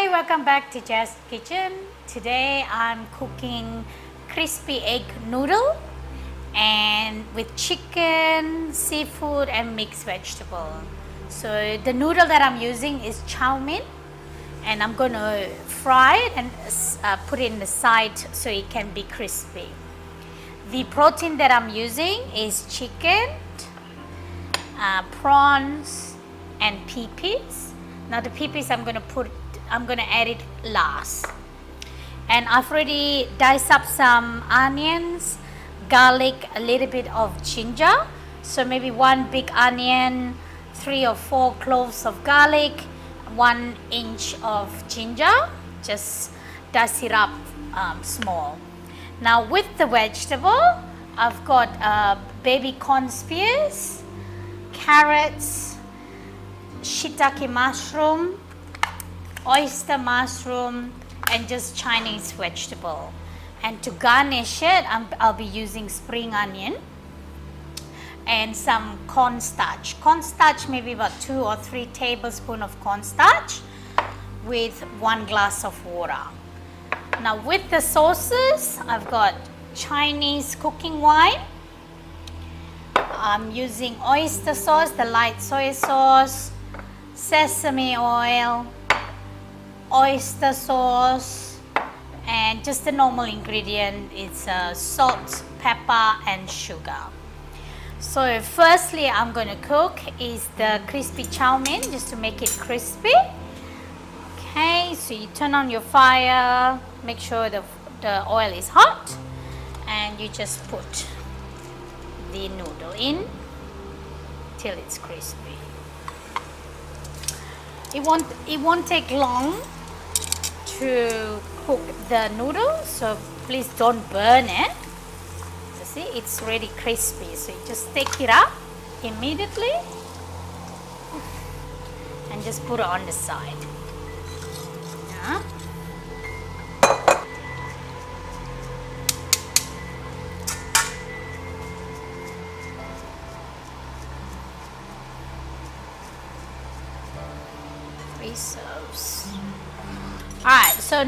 Hi, welcome back to Jazz Kitchen. Today I'm cooking crispy egg noodle and with chicken, seafood and mixed vegetable. So the noodle that I'm using is chow mein and I'm going to fry it and put it in the side so it can be crispy. The protein that I'm using is chicken, prawns and pipies. Now the pipies I'm going to add it last. And I've already diced up some onions, garlic, a little bit of ginger. So maybe 1 big onion, 3 or 4 cloves of garlic, 1 inch of ginger. Just dice it up small. Now with the vegetable, I've got baby corn spears, carrots, shiitake mushroom, oyster mushroom and just Chinese vegetable. And to garnish it, I'll be using spring onion and some cornstarch. Cornstarch, maybe about 2 or 3 tablespoons of cornstarch with 1 glass of water. Now with the sauces, I've got Chinese cooking wine. I'm using oyster sauce, the light soy sauce, sesame oil, oyster sauce, and just the normal ingredient is salt, pepper and sugar. So firstly I'm going to cook is the crispy chow mein just to make it crispy. Okay, so you turn on your fire, make sure the oil is hot and you just put the noodle in till it's crispy. It won't take long to cook the noodle, so please don't burn it. You see, it's already crispy, so you just take it up immediately and just put it on the side. Yeah. Serves. Alright, so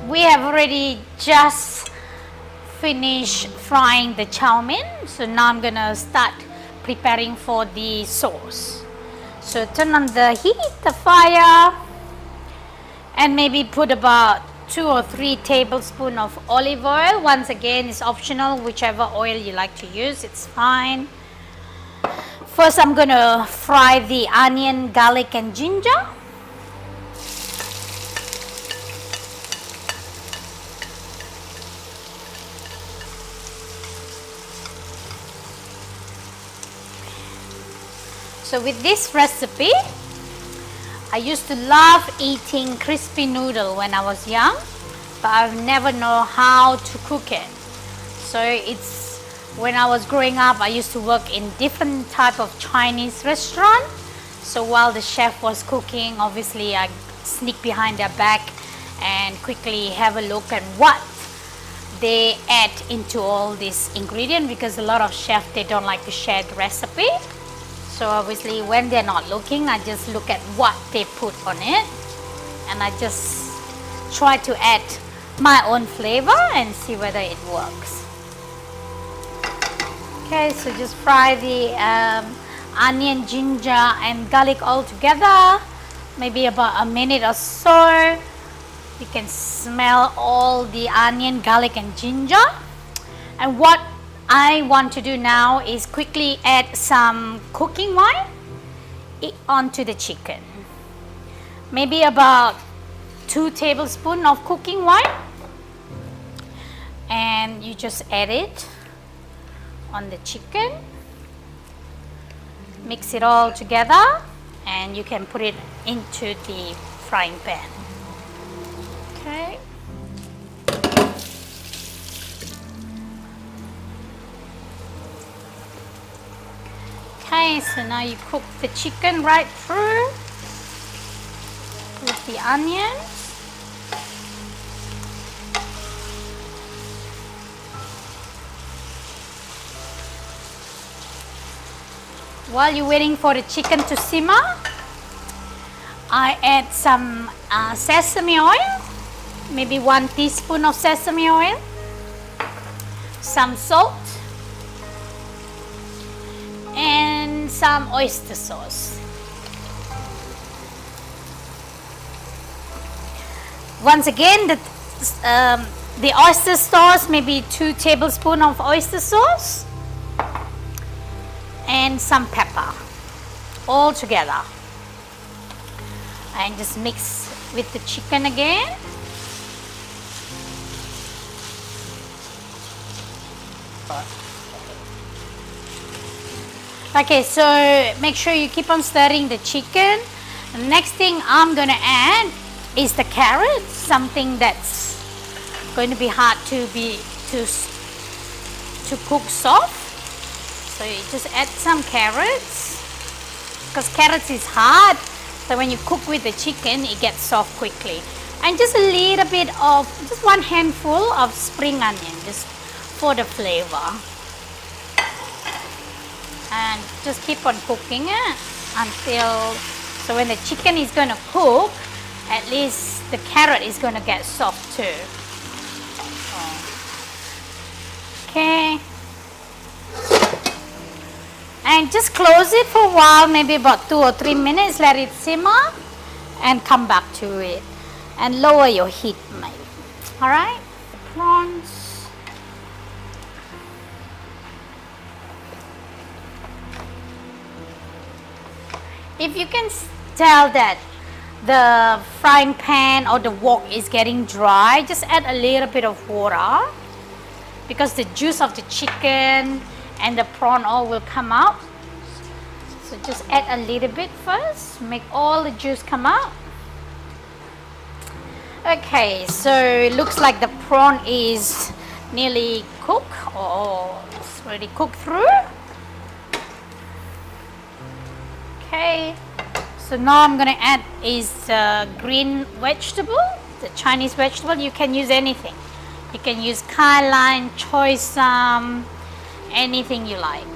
we have already just finished frying the chow mein. So now I'm gonna start preparing for the sauce. So turn on the heat, the fire, and maybe put about 2 or 3 tablespoons of olive oil. Once again, it's optional, whichever oil you like to use, it's fine. First, I'm gonna fry the onion, garlic, and ginger. So with this recipe, I used to love eating crispy noodle when I was young, but I've never known how to cook it. So it's when I was growing up, I used to work in different type of Chinese restaurant. So while the chef was cooking, obviously I sneak behind their back and quickly have a look at what they add into all this ingredient, because a lot of chefs, they don't like to share the recipe. So obviously when they're not looking, I just look at what they put on it and I just try to add my own flavor and see whether it works. Okay, so just fry the onion, ginger and garlic all together, maybe about a minute or so. You can smell all the onion, garlic and ginger. And what I want to do now is quickly add some cooking wine onto the chicken. Maybe about 2 tablespoons of cooking wine. And you just add it on the chicken. Mix it all together and you can put it into the frying pan. Okay. Okay, so now you cook the chicken right through with the onions. While you're waiting for the chicken to simmer, I add some sesame oil, maybe 1 teaspoon of sesame oil, some salt, and some oyster sauce. Once again, the oyster sauce, maybe 2 tablespoons of oyster sauce, and some pepper, all together. And just mix with the chicken again. Okay, so make sure you keep on stirring the chicken. The next thing I'm gonna add is the carrot, something that's going to be hard to cook soft. So you just add some carrots, because carrots is hard. So when you cook with the chicken, it gets soft quickly. And just a little bit of, just 1 handful of spring onion, just for the flavor. And just keep on cooking it until, so when the chicken is going to cook, at least the carrot is going to get soft too. Okay. And just close it for a while, maybe about 2 or 3 minutes, let it simmer and come back to it. And lower your heat maybe. Alright? The prawns. If you can tell that the frying pan or the wok is getting dry, just add a little bit of water, because the juice of the chicken and the prawn oil will come out. So just add a little bit first, make all the juice come out. Okay, so it looks like the prawn is nearly cooked, or it's already cooked through. Okay, so now I'm gonna add is green vegetable, the Chinese vegetable. You can use anything. You can use kailan, choy sam, anything you like.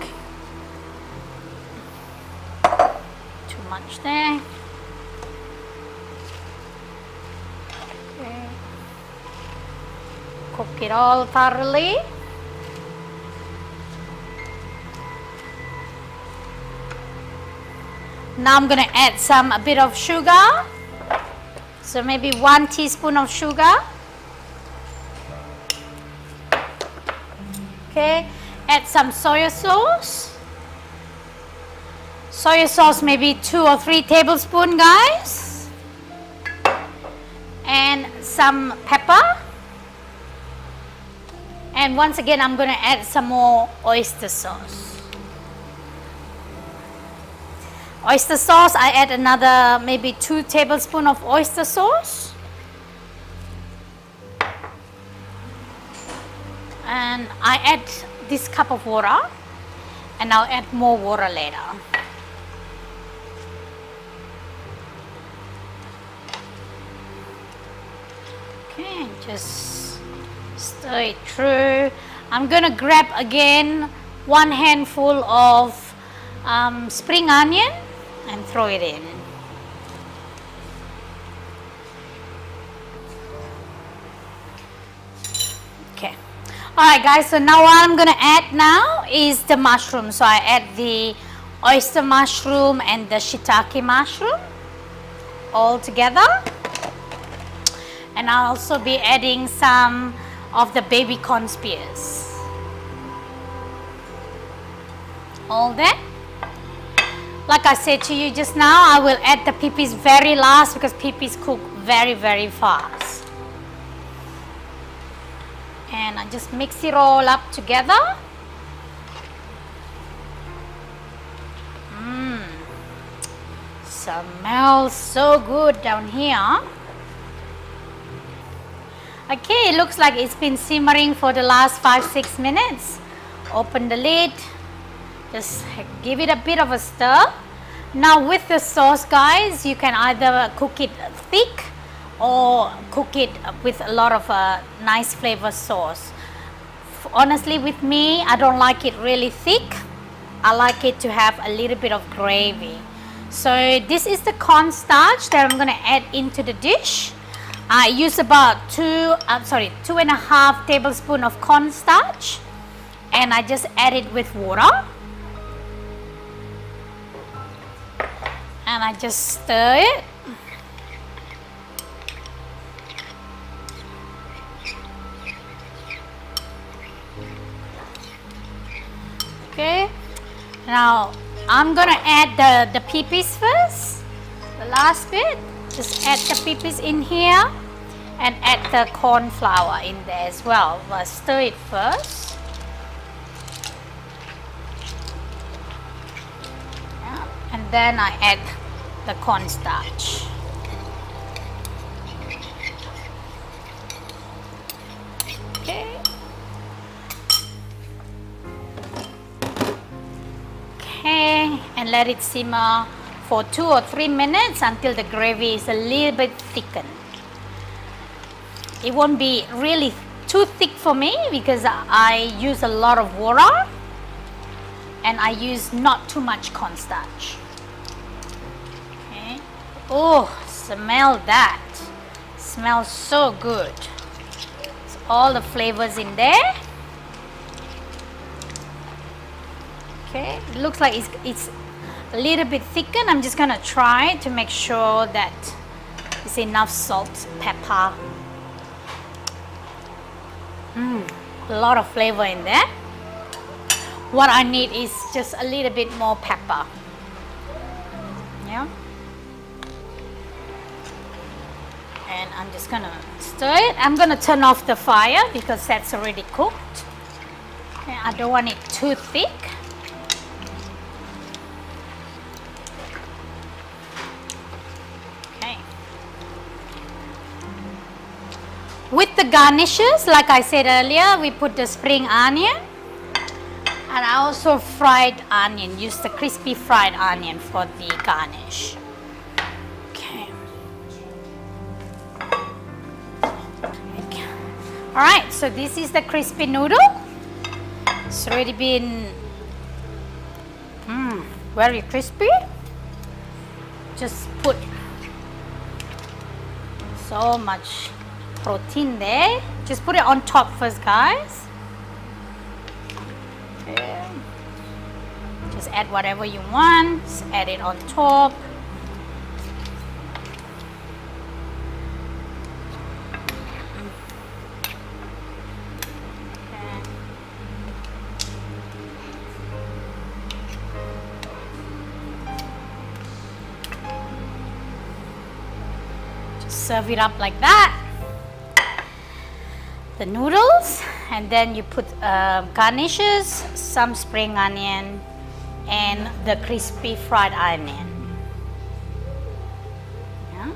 Too much there. Okay. Cook it all thoroughly. Now I'm going to add a bit of sugar. So maybe 1 teaspoon of sugar. Okay, add some soy sauce. Soy sauce maybe 2 or 3 tablespoons, guys. And some pepper. And once again, I'm going to add some more oyster sauce. Oyster sauce, I add another maybe 2 tablespoons of oyster sauce. And I add this cup of water, and I'll add more water later. Okay, just stir it through. I'm gonna grab again 1 handful of spring onion and throw it in. Okay. Alright guys, so now what I'm going to add now is the mushroom. So I add the oyster mushroom and the shiitake mushroom all together. And I'll also be adding some of the baby corn spears. All that. Like I said to you just now, I will add the pipies very last, because pipies cook very, very fast. And I just mix it all up together. Smells so good down here. Okay, it looks like it's been simmering for the last 5-6 minutes. Open the lid. Just give it a bit of a stir. Now with the sauce, guys, you can either cook it thick or cook it with a lot of nice flavor sauce. Honestly, with me, I don't like it really thick. I like it to have a little bit of gravy. So this is the cornstarch that I'm going to add into the dish. I use about 2.5 tablespoons of cornstarch, and I just add it with water, and I just stir it. Okay, now I'm gonna add the pipies first, the last bit. Just add the pipies in here and add the corn flour in there as well. But stir it first. Yeah. And then I add the cornstarch. Okay. Okay, and let it simmer for 2 or 3 minutes until the gravy is a little bit thickened. It won't be really too thick for me because I use a lot of water and I use not too much cornstarch. Okay. Oh, smell that. Smells so good. It's all the flavors in there. Okay, it looks like it's a little bit thickened. I'm just gonna try to make sure that it's enough salt, pepper. A lot of flavor in there. What I need is just a little bit more pepper. Yeah. And I'm just gonna stir it. I'm gonna turn off the fire because that's already cooked. Okay, I don't want it too thick. With the garnishes, like I said earlier, we put the spring onion, and I also fried onion, use the crispy fried onion for the garnish. Okay. Alright, so this is the crispy noodle. It's already been very crispy. Just put so much protein there. Just put it on top first, guys. Okay. Just add whatever you want. Just add it on top. Okay. Just serve it up like that. The noodles, and then you put garnishes, some spring onion and the crispy fried onion. Yeah.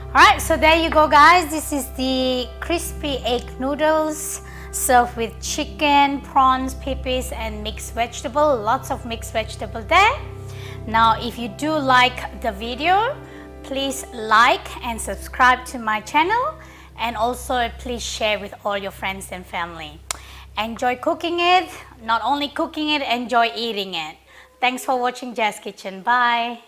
Alright, so there you go, guys. This is the crispy egg noodles served with chicken, prawns, pipies and mixed vegetable. Lots of mixed vegetable there. Now if you do like the video, please like and subscribe to my channel, and also please share with all your friends and family. Enjoy cooking it. Not only cooking it, enjoy eating it. Thanks for watching Jazz Kitchen. Bye.